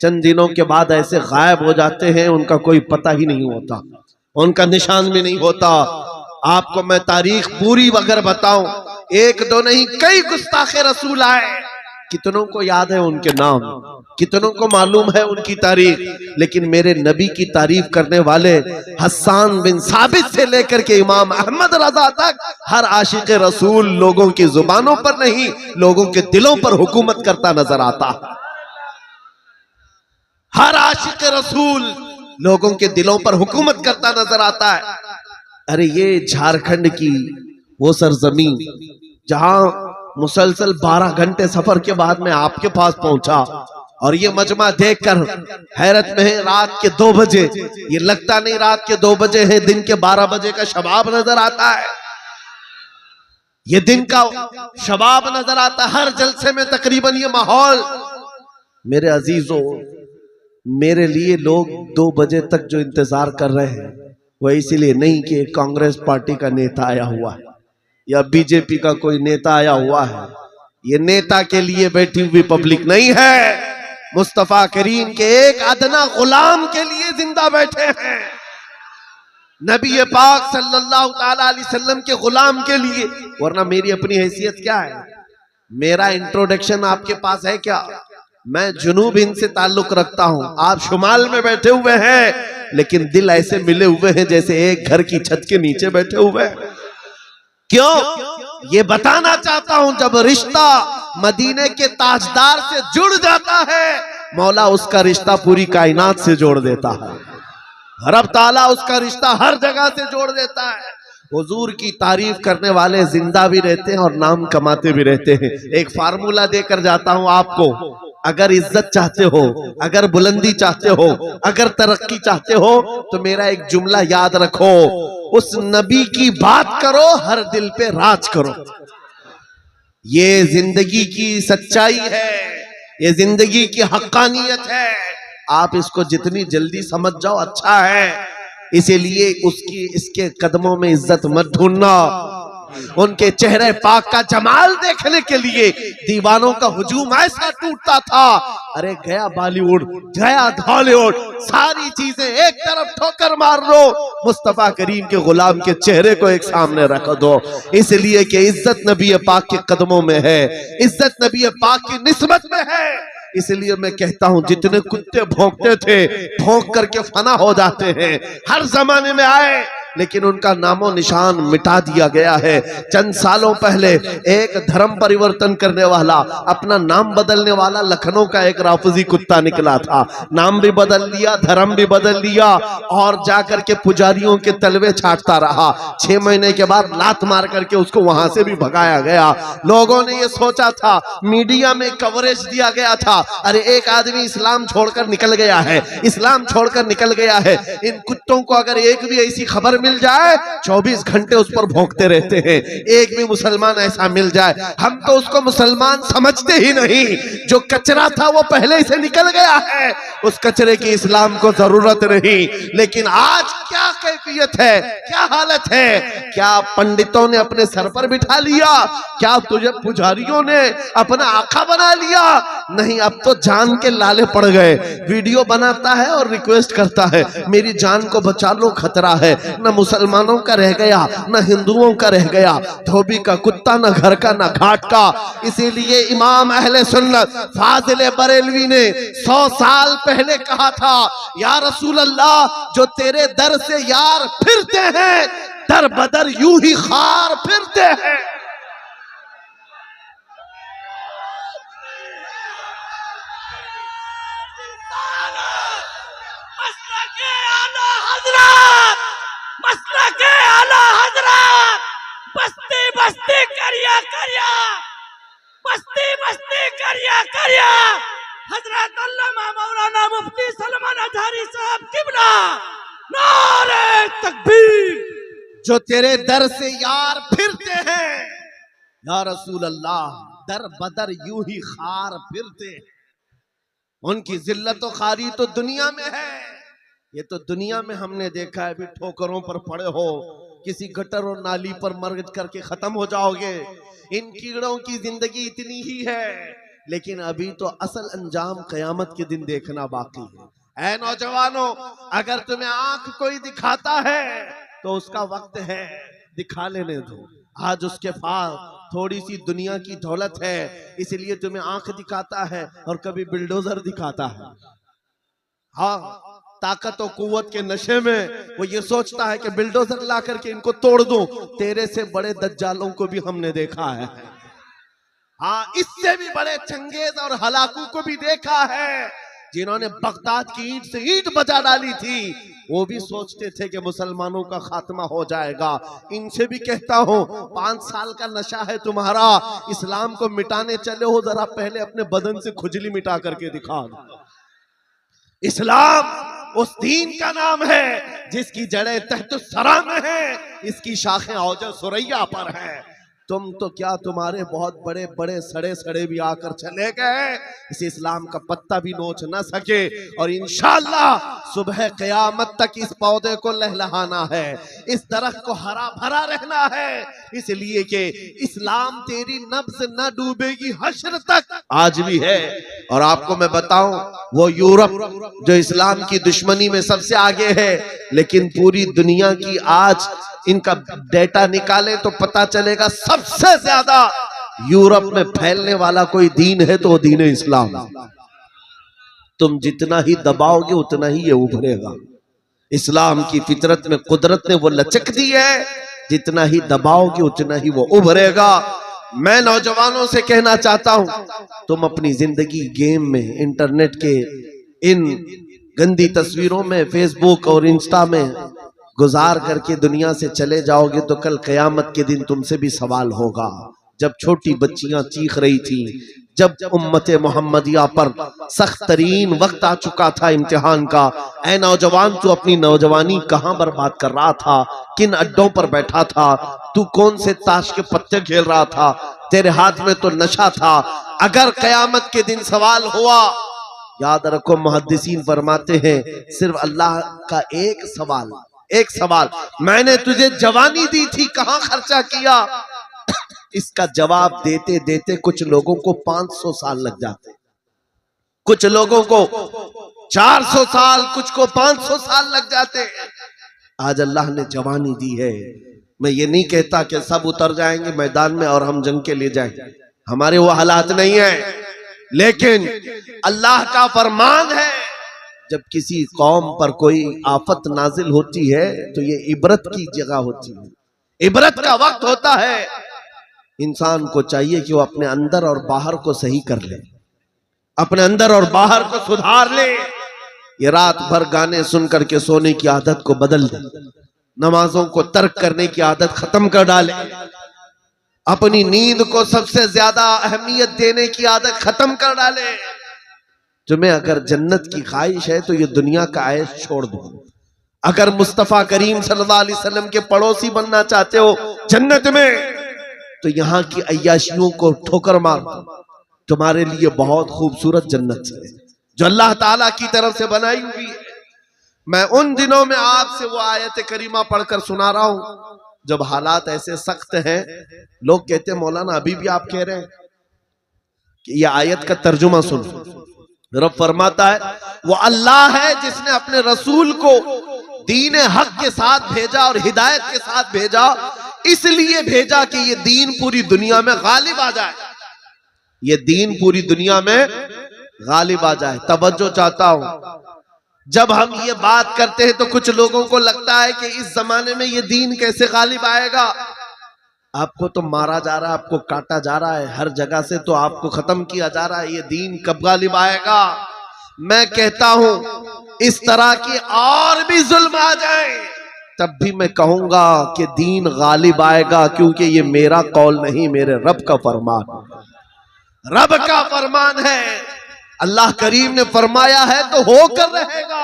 चंद दिनों के बाद ऐसे गायब हो जाते हैं, उनका कोई पता ही नहीं होता, उनका निशान भी नहीं होता। आपको मैं तारीख पूरी अगर बताऊं, एक दो नहीं कई गुस्ताखे रसूल आए, कितनों को याद है उनके नाम, कितनों को मालूम है उनकी तारीख, लेकिन मेरे नबी की तारीफ करने वाले हस्सान बिन साबित से लेकर के इमाम अहमद रजा तक हर आशिक रसूल लोगों की जुबानों पर नहीं, लोगों के दिलों पर हुकूमत करता नजर आता है। हर आशिक रसूल लोगों के दिलों पर हुकूमत करता नजर आता है। अरे ये झारखंड की वो सरजमीन जहां मुसलसल 12 घंटे सफर के बाद मैं आपके पास पहुंचा, और ये मजमा देखकर हैरत में है। रात के 2 बजे, ये लगता नहीं रात के 2 बजे है, दिन के 12 बजे का शबाब नजर आता है, ये दिन का शबाब नजर आता है। हर जलसे में तकरीबन ये माहौल। मेरे अजीजों, मेरे लिए लोग 2 बजे तक जो इंतजार कर रहे हैं वो इसीलिए नहीं कि कांग्रेस पार्टी का नेता आया हुआ है या बीजेपी का कोई नेता आया हुआ है, ये नेता के लिए बैठी हुई पब्लिक नहीं है, मुस्तफा करीम के एक अदना गुलाम के लिए जिंदा बैठे हैं, नबी पाक सल्लल्लाहु ताला अलैहि वसल्लम के गुलाम के लिए। वरना मेरी अपनी हैसियत क्या है, मेरा इंट्रोडक्शन आपके पास है क्या? मैं जुनूब हिंद से ताल्लुक रखता हूं, आप शुमाल में बैठे हुए हैं, लेकिन दिल ऐसे मिले हुए हैं जैसे एक घर की छत के नीचे बैठे हुए हैं। क्यों? ये बताना चाहता हूं, जब रिश्ता मदीने के ताजदार से जुड़ जाता है, मौला उसका रिश्ता पूरी कायनात से जोड़ देता है, रब ताला उसका रिश्ता हर जगह से जोड़ देता है। हुजूर की तारीफ करने वाले जिंदा भी रहते हैं और नाम कमाते भी रहते हैं। एक फार्मूला देकर जाता हूं आपको, अगर इज्जत चाहते हो, अगर बुलंदी चाहते हो, अगर तरक्की चाहते हो, तो मेरा एक जुमला याद रखो, उस नबी की बात करो, हर दिल पे राज करो। ये जिंदगी की सच्चाई है, ये जिंदगी की हक्कानियत है। आप इसको जितनी जल्दी समझ जाओ अच्छा है, इसीलिए उसकी इसके कदमों में इज्जत मत ढूंढना। उनके चेहरे पाक का जमाल देखने के लिए दीवानों का हुजूम ऐसा टूटता था, अरे गया बॉलीवुड, गया हॉलीवुड, सारी चीजें एक तरफ ठोकर मार लो, मुस्तफा करीम के गुलाम के चेहरे को एक सामने रख दो। इसलिए कि इज्जत नबी पाक के कदमों में है, इज्जत नबी पाक की निस्बत में है। इसलिए मैं कहता हूं, जितने कुत्ते भौंकते थे भौंक करके फना हो जाते हैं, हर जमाने में आए, लेकिन उनका नामो निशान मिटा दिया गया है। चंद सालों पहले एक धर्म परिवर्तन करने वाला, अपना नाम बदलने वाला लखनऊ का एक राफजी कुत्ता निकला था, नाम भी बदल लिया, धर्म भी बदल लिया, और जाकर के पुजारियों के तलवे छाटता रहा। 6 महीने के बाद लात मार करके उसको वहां से भी भगाया गया। लोगों ने ये सोचा था, मीडिया में कवरेज दिया गया था, अरे एक आदमी इस्लाम छोड़कर निकल गया है, इस्लाम छोड़कर निकल गया है। इन कुत्तों को अगर एक भी ऐसी खबर मिल जाए, 24 घंटे उस पर भौंकते रहते हैं। एक भी मुसलमान ऐसा मिल जाए, हम तो उसको मुसलमान समझते ही नहीं, जो कचरा था वो पहले से निकल गया है, उस कचरे की इस्लाम को जरूरत नहीं। लेकिन आज क्या कैफियत है, क्या हालत है, क्या पंडितों ने अपने सर पर बिठा लिया, क्या तुझे पुजारियों ने अपना आका बना लिया? नहीं, अब तो जान के लाले पड़ गए। वीडियो बनाता है और रिक्वेस्ट करता है, मेरी जान को बचा लो, खतरा है। न मुसलमानों का रह गया, न हिंदुओं का रह गया, धोबी का कुत्ता, न घर का न घाट का। इसीलिए इमाम अहले सुन्नत फाजिल बरेलवी ने 100 साल पहले कहा था, या रसूल अल्लाह, जो तेरे दर से यार फिरते हैं, दर बदर यूं ही खार फिरते हैं। बस्ती बस्ती करिया करिया, बस्ती बस्ती करिया करिया, हजरत अल्लामा मौलाना मुफ्ती सलमान अजहरी साहब किबला, नारे तकबीर। जो तेरे दर से यार फिरते हैं, या रसूल अल्लाह, दर बदर यूं ही खार फिरते हैं। उनकी जिल्लत और खारी तो दुनिया में है, ये तो दुनिया में हमने देखा है। अभी ठोकरों पर पड़े हो, किसी गटर और नाली पर मर करके खत्म हो जाओगे। इन कीड़ों की जिंदगी इतनी ही है, लेकिन अभी तो असल अंजाम कयामत के दिन देखना बाकी है। ऐ नौजवानों, अगर तुम्हें आंख कोई दिखाता है तो उसका वक्त है, दिखा लेने दो। आज उसके पास थोड़ी सी दुनिया की दौलत है, इसलिए तुम्हें आंख दिखाता है और कभी बिल्डोजर दिखाता है। हाँ, ताकत और कुव्वत के नशे में वो ये सोचता है कि बिल्डोजर ला करके इनको तोड़ दूं। तेरे से बड़े दज्जालों को भी हमने देखा है। हाँ, इससे भी बड़े चंगेज और हलाकू को भी देखा है, जिन्होंने बगदाद की ईंट से ईंट बजा डाली थी। वो भी सोचते थे कि मुसलमानों का खात्मा हो जाएगा। इनसे भी कहता हूँ, 5 साल का नशा है तुम्हारा, इस्लाम को मिटाने चले हो, जरा पहले अपने बदन से खुजली मिटा करके दिखा दो। इस्लाम उस दीन का नाम है जिसकी जड़ें तहत सरा में है, इसकी शाखें औजा सुरैया पर है। तुम तो क्या, तुम्हारे बहुत बड़े बड़े सड़े सड़े भी आकर चले गए, इस इस्लाम का पत्ता भी नोच न सके। और इंशाअल्लाह सुबह क़यामत तक इस पौधे को लहलहाना है, इस दरख्त को हरा भरा रहना है, इसलिए कि इस्लाम तेरी नब्ज न डूबेगी हश्र तक। आज भी है। और आपको मैं बताऊं, वो यूरोप जो इस्लाम की दुश्मनी में सबसे आगे है, लेकिन पूरी दुनिया की आज इनका डेटा निकाले तो पता चलेगा सबसे ज्यादा यूरोप में फैलने वाला कोई दीन है तो वो दीन इस्लाम। तुम जितना ही दबाओगे उतना ही ये उभरेगा। इस्लाम की फितरत में कुदरत ने वो लचक दी है, जितना ही दबाओगे उतना ही वो उभरेगा। मैं नौजवानों से कहना चाहता हूं, तुम अपनी जिंदगी गेम में, इंटरनेट के इन गंदी तस्वीरों में, फेसबुक और इंस्टा में गुजार करके दुनिया से चले जाओगे तो कल कयामत के दिन तुमसे भी सवाल होगा। जब छोटी बच्चियां चीख रही थी, जब उम्मत मोहम्मदिया पर सख्त तरीन वक्त आ चुका था इम्तिहान का, ऐ नौजवान तू अपनी नौजवानी कहां बर्बाद कर रहा था, किन अड्डों पर बैठा था, तू कौन से ताश के पत्ते खेल रहा था, तेरे हाथ में तो नशा था। अगर कयामत के दिन सवाल हुआ, याद रखो मुहद्दिसीन फरमाते हैं, सिर्फ अल्लाह का एक सवाल, मैंने तुझे जवानी दी थी, कहां खर्चा किया। इसका जवाब देते देते कुछ लोगों को 500 साल लग जाते, कुछ लोगों को 400 साल, कुछ को 500 साल लग जाते। आज अल्लाह ने जवानी दी है। मैं ये नहीं कहता कि सब उतर जाएंगे मैदान में और हम जंग के लिए जाएंगे, हमारे वो हालात नहीं है, लेकिन अल्लाह का फरमान है, जब किसी कौम पर कोई आफत नाजिल होती है तो ये इबरत की जगह होती है, इबरत का वक्त होता है। इंसान को चाहिए कि वो अपने अंदर और बाहर को सही कर ले, अपने अंदर और बाहर को सुधार ले। ये रात भर गाने सुन करके सोने की आदत को बदल दे, नमाजों को तर्क करने की आदत खत्म कर डाले, अपनी नींद को सबसे ज्यादा अहमियत देने की आदत खत्म कर डाले। तुम्हें अगर जन्नत की ख्वाहिश है तो ये दुनिया का ऐश छोड़ दो। अगर मुस्तफा करीम सल्लल्लाहु अलैहि वसल्लम के पड़ोसी बनना चाहते हो जन्नत में, तो यहाँ की अय्याशियों को ठोकर मार दो। तुम्हारे लिए बहुत खूबसूरत जन्नत है जो अल्लाह ताला की तरफ से बनाई हुई है। मैं उन दिनों में आपसे वो आयत करीमा पढ़कर सुना रहा हूं जब हालात ऐसे सख्त हैं, लोग कहते हैं मौलाना अभी भी आप कह रहे हैं कि ये आयत का तर्जुमा सुन। रब फरमाता है, वो अल्लाह है जिसने अपने रसूल को दीन हक के साथ भेजा और हिदायत के साथ भेजा, इसलिए भेजा कि ये दीन पूरी दुनिया में गालिब आ जाए, ये दीन पूरी दुनिया में गालिब आ जाए। तवज्जो चाहता हूं, जब हम ये बात करते हैं तो कुछ लोगों को लगता है कि इस जमाने में ये दीन कैसे गालिब आएगा। आपको तो मारा जा रहा है, आपको काटा जा रहा है, हर जगह से तो आपको खत्म किया जा रहा है, ये दीन कब गालिब आएगा। मैं कहता हूं इस तरह की और भी जुल्म आ जाए तब भी मैं कहूंगा कि दीन गालिब आएगा, क्योंकि ये मेरा कौल नहीं, मेरे रब का फरमान, रब का फरमान है। अल्लाह करीम ने फरमाया है तो होकर रहेगा।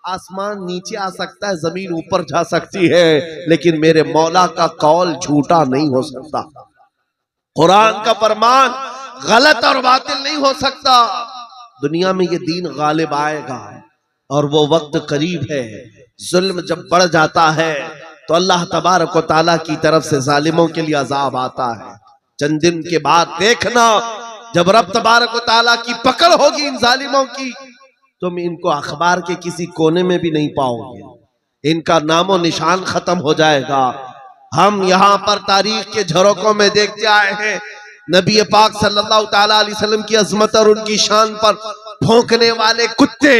आसमान नीचे आ सकता है, जमीन ऊपर जा सकती है, लेकिन मेरे मौला का कौल झूठा नहीं हो सकता। कुरान का फरमान गलत और बातिल नहीं हो सकता। दुनिया में ये दीन गालिब आएगा और वो वक्त करीब है। जुल्म जब बढ़ जाता है तो अल्लाह तबारक व तआला की तरफ से जालिमों के लिए अजाब आता है। चंद दिन के बाद देखना जब रब तबारक व तआला की पकड़ होगी इन जालिमों की, तुम इनको अखबार के किसी कोने में भी नहीं पाओगे। इनका नामो निशान खत्म हो जाएगा। हम यहाँ पर तारीख के झरोकों में देखते आए हैं, नबी पाक सल्लल्लाहु ताला अलैहि वसल्लम की अजमत और उनकी शान पर भौंकने वाले कुत्ते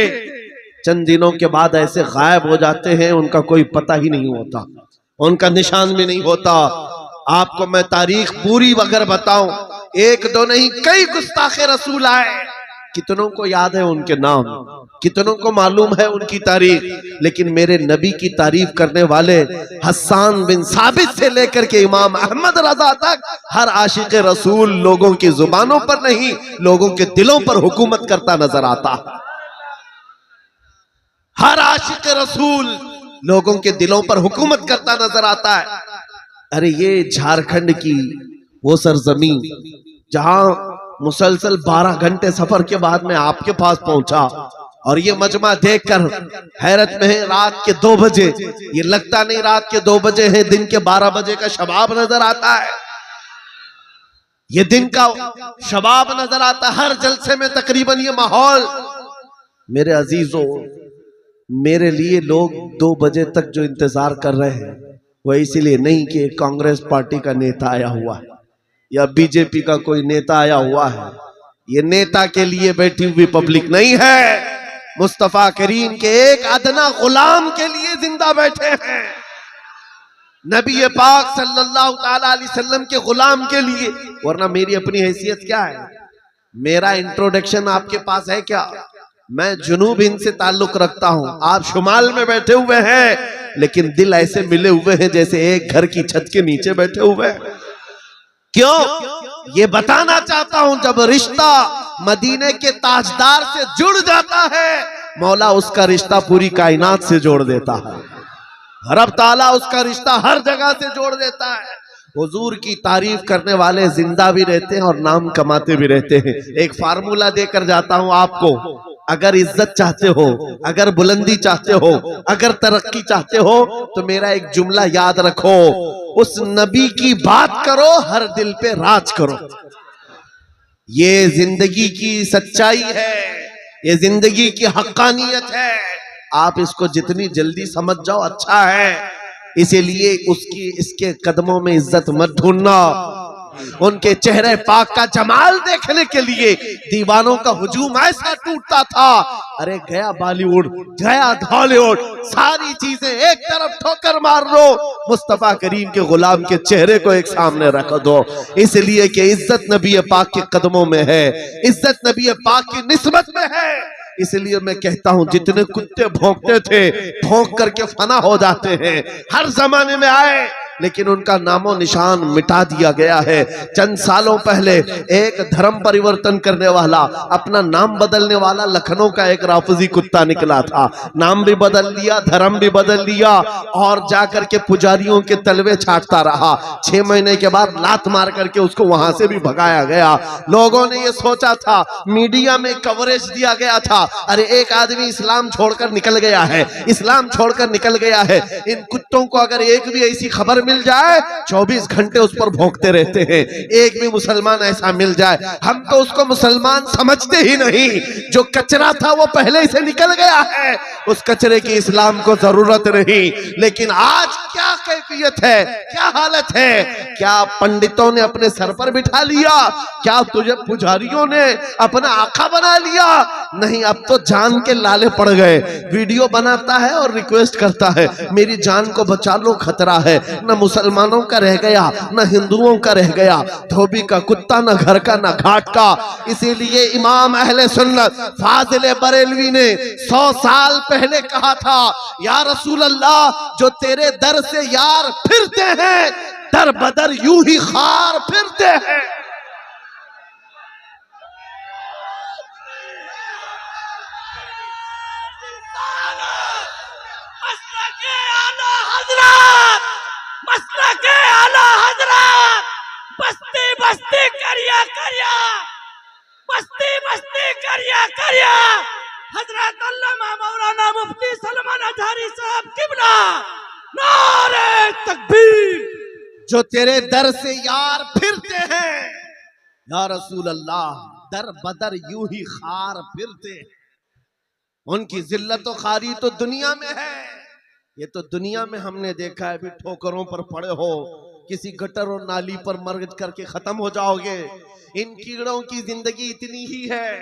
चंद दिनों के बाद ऐसे गायब हो जाते हैं, उनका कोई पता ही नहीं होता, उनका निशान भी नहीं होता। आपको मैं तारीख पूरी अगर बताऊं, एक दो नहीं कई गुस्ताखे रसूल आए, कितनों को याद है उनके नाम, कितनों को मालूम है उनकी तारीख, लेकिन मेरे नबी की तारीफ करने वाले हस्सान बिन साबित से लेकर के इमाम अहमद रजा तक हर आशिक रसूल लोगों की जुबानों पर नहीं, लोगों के दिलों पर हुकूमत करता नजर आता। हर आशिक रसूल लोगों के दिलों पर हुकूमत करता नजर आता है। अरे ये झारखंड की वो सरजमीन जहां मुसलसल 12 घंटे सफर के बाद मैं आपके पास पहुंचा, और ये मजमा देखकर हैरत में है। रात के 2 बजे, ये लगता नहीं रात के 2 बजे है, दिन के 12 बजे का शबाब नजर आता है, ये दिन का शबाब नजर आता है। हर जलसे में तकरीबन ये माहौल। मेरे अजीजों, मेरे लिए लोग 2 बजे तक जो इंतजार कर रहे हैं वो इसीलिए नहीं कि कांग्रेस पार्टी का नेता आया हुआ है या बीजेपी का कोई नेता आया हुआ है, ये नेता के लिए बैठी हुई पब्लिक नहीं है, मुस्तफा करीम के एक अदना गुलाम के लिए जिंदा बैठे हैं, नबी पाक सल्लल्लाहु ताला अलैहि वसल्लम के गुलाम के लिए। वरना मेरी अपनी हैसियत क्या है, मेरा इंट्रोडक्शन आपके पास है क्या? मैं जुनूब हिंद से ताल्लुक रखता हूं, आप शुमाल में बैठे हुए हैं, लेकिन दिल ऐसे मिले हुए हैं जैसे एक घर की छत के नीचे बैठे हुए हैं। क्यों? ये बताना चाहता हूं, जब रिश्ता मदीने के ताजदार से जुड़ जाता है, मौला उसका रिश्ता पूरी कायनात से जोड़ देता है, रब ताला उसका रिश्ता हर जगह से जोड़ देता है। हुजूर की तारीफ करने वाले जिंदा भी रहते हैं और नाम कमाते भी रहते हैं। एक फार्मूला देकर जाता हूं आपको, अगर इज्जत चाहते हो, अगर बुलंदी चाहते हो, अगर तरक्की चाहते हो, तो मेरा एक जुमला याद रखो, उस नबी की बात करो, हर दिल पे राज करो। ये जिंदगी की सच्चाई है, ये जिंदगी की हक्कानियत है। आप इसको जितनी जल्दी समझ जाओ अच्छा है, इसीलिए उसकी इसके कदमों में इज्जत मत ढूंढना। उनके चेहरे पाक का जमाल देखने के लिए दीवानों का हुजूम ऐसा टूटता था, अरे गया बॉलीवुड, गया हॉलीवुड, सारी चीजें एक तरफ ठोकर मार दो, मुस्तफा करीम के गुलाम के चेहरे को एक सामने रख दो। इसलिए कि इज्जत नबी पाक के कदमों में है, इज्जत नबी पाक की निस्बत में है। इसलिए मैं कहता हूं, जितने कुत्ते भौंकते थे भौंक करके फना हो जाते हैं, हर जमाने में आए, लेकिन उनका नामो निशान मिटा दिया गया है। चंद सालों पहले एक धर्म परिवर्तन करने वाला, अपना नाम बदलने वाला लखनऊ का एक राफजी कुत्ता निकला था, नाम भी बदल लिया, धर्म भी बदल लिया, और जाकर के पुजारियों के तलवे छाटता रहा। 6 महीने के बाद लात मार करके उसको वहां से भी भगाया गया। लोगों ने ये सोचा था, मीडिया में कवरेज दिया गया था, अरे एक आदमी इस्लाम छोड़कर निकल गया है, इस्लाम छोड़कर निकल गया है। इन कुत्तों को अगर एक भी ऐसी खबर मिल जाए, 24 घंटे उस पर भौंकते रहते हैं। एक भी मुसलमान ऐसा मिल जाए, हम तो उसको मुसलमान समझते ही नहीं। जो कचरा था वो पहले से निकल गया है, उस कचरे की इस्लाम को जरूरत नहीं। लेकिन आज क्या कैफियत है, क्या हालत है? क्या पंडितों ने अपने सर पर बिठा लिया? क्या तुझे पुजारियों ने अपना आका बना लिया? नहीं, अब तो जान के लाले पड़ गए। वीडियो बनाता है और रिक्वेस्ट करता है, मेरी जान को बचा लो, खतरा है। न मुसलमानों का रह गया, न हिंदुओं का रह गया, धोबी का कुत्ता, न घर का न घाट का। इसीलिए इमाम अहले सुन्नत फाजिल बरेलवी ने 100 साल पहले कहा था, या रसूल अल्लाह, जो तेरे दर से यार फिरते हैं, दर बदर यूं ही खार फिरते हैं। बस्ती बस्ती करिया करिया, बस्ती बस्ती करिया करिया, हजरत अल्लामा मौलाना मुफ्ती सलमान अजहरी साहब किबला, नारे तकबीर। जो तेरे दर से यार फिरते हैं, या रसूल अल्लाह, दर बदर यूं ही खार फिरते, उनकी जिल्लत और खारी तो दुनिया में है। ये तो दुनिया में हमने देखा है, अभी ठोकरों पर पड़े हो, किसी गटर और नाली पर मर करके खत्म हो जाओगे। इन कीड़ों की जिंदगी इतनी ही है,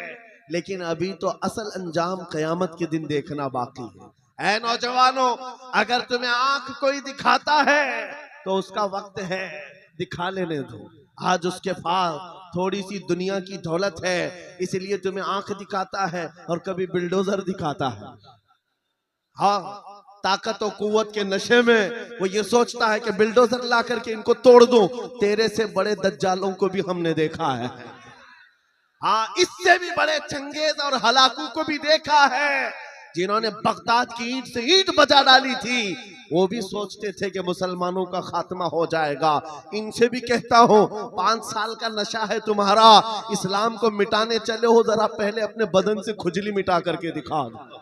लेकिन अभी तो असल अंजाम कयामत के दिन देखना बाकी है। ऐ नौजवानों, अगर तुम्हें आंख कोई दिखाता है तो उसका वक्त है, दिखा लेने दो। आज उसके पास थोड़ी सी दुनिया की दौलत है, इसलिए तुम्हें आंख दिखाता है और कभी बिल्डोजर दिखाता है। हाँ, ताकत और कुव्वत के नशे में वो ये सोचता है कि बिल्डोजर ला करके इनको तोड़ दूं। तेरे से बड़े दज्जालों को भी हमने देखा है, हाँ, इससे भी बड़े चंगेज और हलाकू को भी देखा है, जिन्होंने बगदाद की ईंट से ईंट बजा डाली थी। वो भी सोचते थे कि मुसलमानों का खात्मा हो जाएगा। इनसे भी कहता हूँ, 5 साल का नशा है तुम्हारा, इस्लाम को मिटाने चले हो, जरा पहले अपने बदन से खुजली मिटा करके दिखा दो।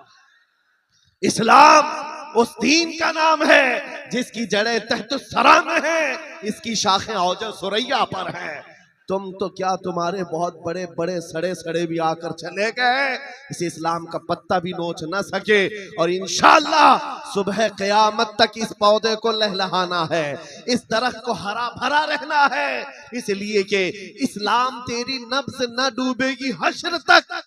इस्लाम उस दीन का नाम है जिसकी जड़ें तहत सरा में है, इसकी शाखें औजा सुरैया पर है। तुम तो क्या, तुम्हारे बहुत बड़े बड़े सड़े सड़े भी आकर चले गए, इस इस्लाम का पत्ता भी नोच न सके। और इंशाअल्लाह सुबह क़यामत तक इस पौधे को लहलहाना है, इस दरख्त को हरा भरा रहना है, इसलिए कि इस्लाम तेरी नब्ज न डूबेगी हश्र तक।